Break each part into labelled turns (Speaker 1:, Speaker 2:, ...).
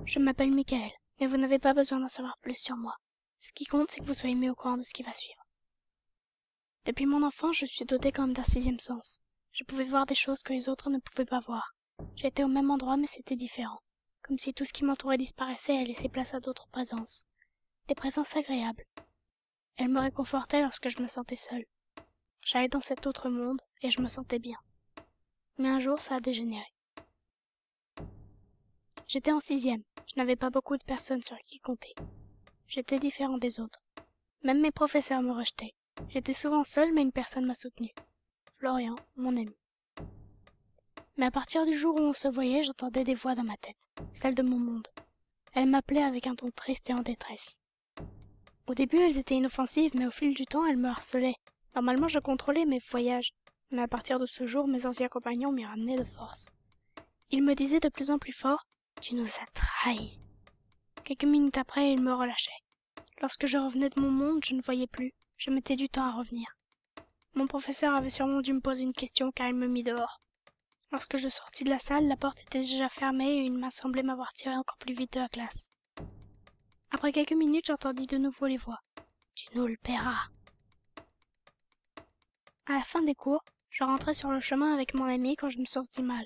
Speaker 1: Je m'appelle Michael, mais vous n'avez pas besoin d'en savoir plus sur moi. Ce qui compte, c'est que vous soyez mis au courant de ce qui va suivre. Depuis mon enfance, je suis dotée comme d'un sixième sens. Je pouvais voir des choses que les autres ne pouvaient pas voir. J'étais au même endroit, mais c'était différent. Comme si tout ce qui m'entourait disparaissait et laissait place à d'autres présences. Des présences agréables. Elles me réconfortaient lorsque je me sentais seule. J'allais dans cet autre monde, et je me sentais bien. Mais un jour, ça a dégénéré. J'étais en sixième. Je n'avais pas beaucoup de personnes sur qui compter. J'étais différent des autres. Même mes professeurs me rejetaient. J'étais souvent seule, mais une personne m'a soutenue. Florian, mon ami. Mais à partir du jour où on se voyait, j'entendais des voix dans ma tête, celles de mon monde. Elles m'appelaient avec un ton triste et en détresse. Au début, elles étaient inoffensives, mais au fil du temps, elles me harcelaient. Normalement, je contrôlais mes voyages, mais à partir de ce jour, mes anciens compagnons m'y ramenaient de force. Ils me disaient de plus en plus fort « Tu nous as trahis ». Quelques minutes après, ils me relâchaient. Lorsque je revenais de mon monde, je ne voyais plus. Je mettais du temps à revenir. Mon professeur avait sûrement dû me poser une question car il me mit dehors. Lorsque je sortis de la salle, la porte était déjà fermée et une main semblait m'avoir tiré encore plus vite de la classe. Après quelques minutes, j'entendis de nouveau les voix. « Tu nous le paieras ». À la fin des cours, je rentrais sur le chemin avec mon ami quand je me sentis mal.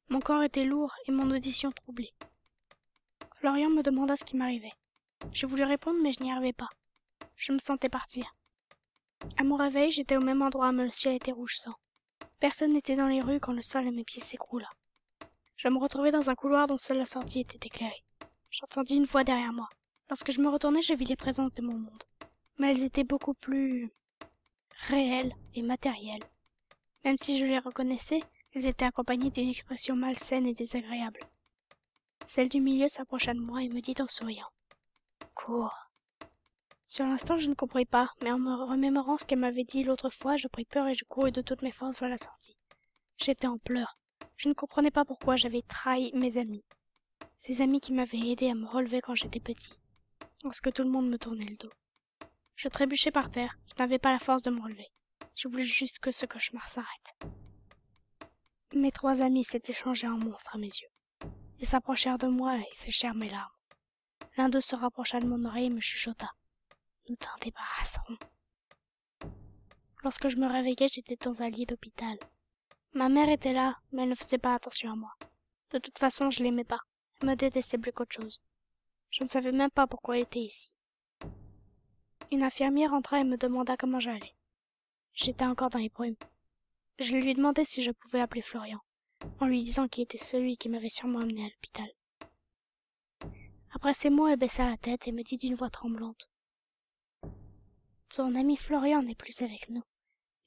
Speaker 1: Mon corps était lourd et mon audition troublée. Florian me demanda ce qui m'arrivait. Je voulus répondre, mais je n'y arrivais pas. Je me sentais partir. À mon réveil, j'étais au même endroit, mais le ciel était rouge sang. Personne n'était dans les rues quand le sol à mes pieds s'écroula. Je me retrouvai dans un couloir dont seule la sortie était éclairée. J'entendis une voix derrière moi. Lorsque je me retournai, je vis les présences de mon monde. Mais elles étaient beaucoup plus réelles et matérielles. Même si je les reconnaissais, elles étaient accompagnées d'une expression malsaine et désagréable. Celle du milieu s'approcha de moi et me dit en souriant « Cours ». Sur l'instant, je ne compris pas, mais en me remémorant ce qu'elle m'avait dit l'autre fois, je pris peur et je courus de toutes mes forces vers la sortie. J'étais en pleurs. Je ne comprenais pas pourquoi j'avais trahi mes amis. Ces amis qui m'avaient aidé à me relever quand j'étais petit, lorsque tout le monde me tournait le dos. Je trébuchais par terre, je n'avais pas la force de me relever. Je voulais juste que ce cauchemar s'arrête. Mes trois amis s'étaient changés en monstres à mes yeux. Ils s'approchèrent de moi et séchèrent mes larmes. L'un d'eux se rapprocha de mon oreille et me chuchota. Nous t'en débarrasserons. Lorsque je me réveillai, j'étais dans un lit d'hôpital. Ma mère était là, mais elle ne faisait pas attention à moi. De toute façon, je l'aimais pas. Elle me détestait plus qu'autre chose. Je ne savais même pas pourquoi elle était ici. Une infirmière entra et me demanda comment j'allais. J'étais encore dans les brumes. Je lui demandai si je pouvais appeler Florian, en lui disant qu'il était celui qui m'avait sûrement amené à l'hôpital. Après ces mots, elle baissa la tête et me dit d'une voix tremblante. Ton ami Florian n'est plus avec nous.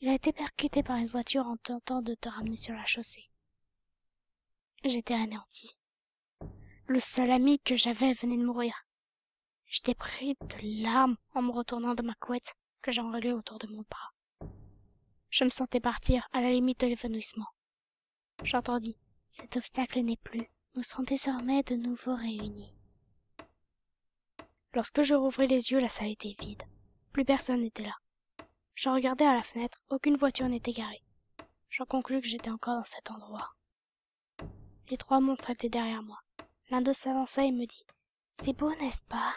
Speaker 1: Il a été percuté par une voiture en tentant de te ramener sur la chaussée. J'étais anéantie. Le seul ami que j'avais venait de mourir. J'étais pris de larmes en me retournant de ma couette que j'enroulais autour de mon bras. Je me sentais partir à la limite de l'évanouissement. J'entendis. Cet obstacle n'est plus. Nous serons désormais de nouveau réunis. Lorsque je rouvris les yeux, la salle était vide. Plus personne n'était là. Je regardais à la fenêtre, aucune voiture n'était garée. J'en conclus que j'étais encore dans cet endroit. Les trois monstres étaient derrière moi. L'un d'eux s'avança et me dit « C'est beau, n'est-ce pas?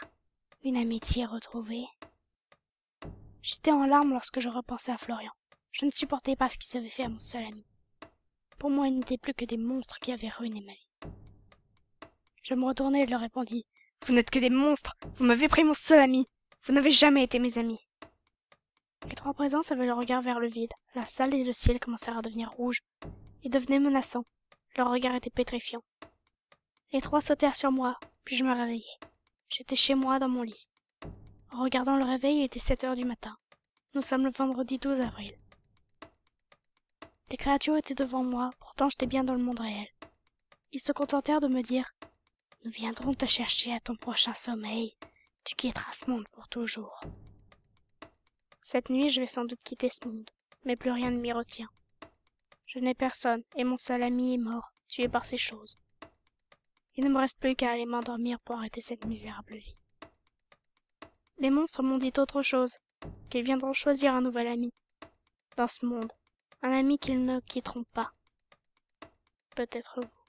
Speaker 1: Une amitié retrouvée. » J'étais en larmes lorsque je repensais à Florian. Je ne supportais pas ce qu'il s'avait fait à mon seul ami. Pour moi, ils n'étaient plus que des monstres qui avaient ruiné ma vie. Je me retournai et leur répondis « Vous n'êtes que des monstres! Vous m'avez pris mon seul ami! Vous n'avez jamais été mes amis! » Les trois présents avaient le regard vers le vide. La salle et le ciel commencèrent à devenir rouges. Ils devenaient menaçants. Leur regard était pétrifiant. Les trois sautèrent sur moi, puis je me réveillai. J'étais chez moi dans mon lit. En regardant le réveil, il était 7 heures du matin. Nous sommes le vendredi 12 avril. Les créatures étaient devant moi, pourtant j'étais bien dans le monde réel. Ils se contentèrent de me dire « Nous viendrons te chercher à ton prochain sommeil. Tu quitteras ce monde pour toujours. » Cette nuit, je vais sans doute quitter ce monde, mais plus rien ne m'y retient. Je n'ai personne, et mon seul ami est mort, tué par ces choses. Il ne me reste plus qu'à aller m'endormir pour arrêter cette misérable vie. Les monstres m'ont dit autre chose, qu'ils viendront choisir un nouvel ami. Dans ce monde, un ami qu'ils ne quitteront pas. Peut-être vous.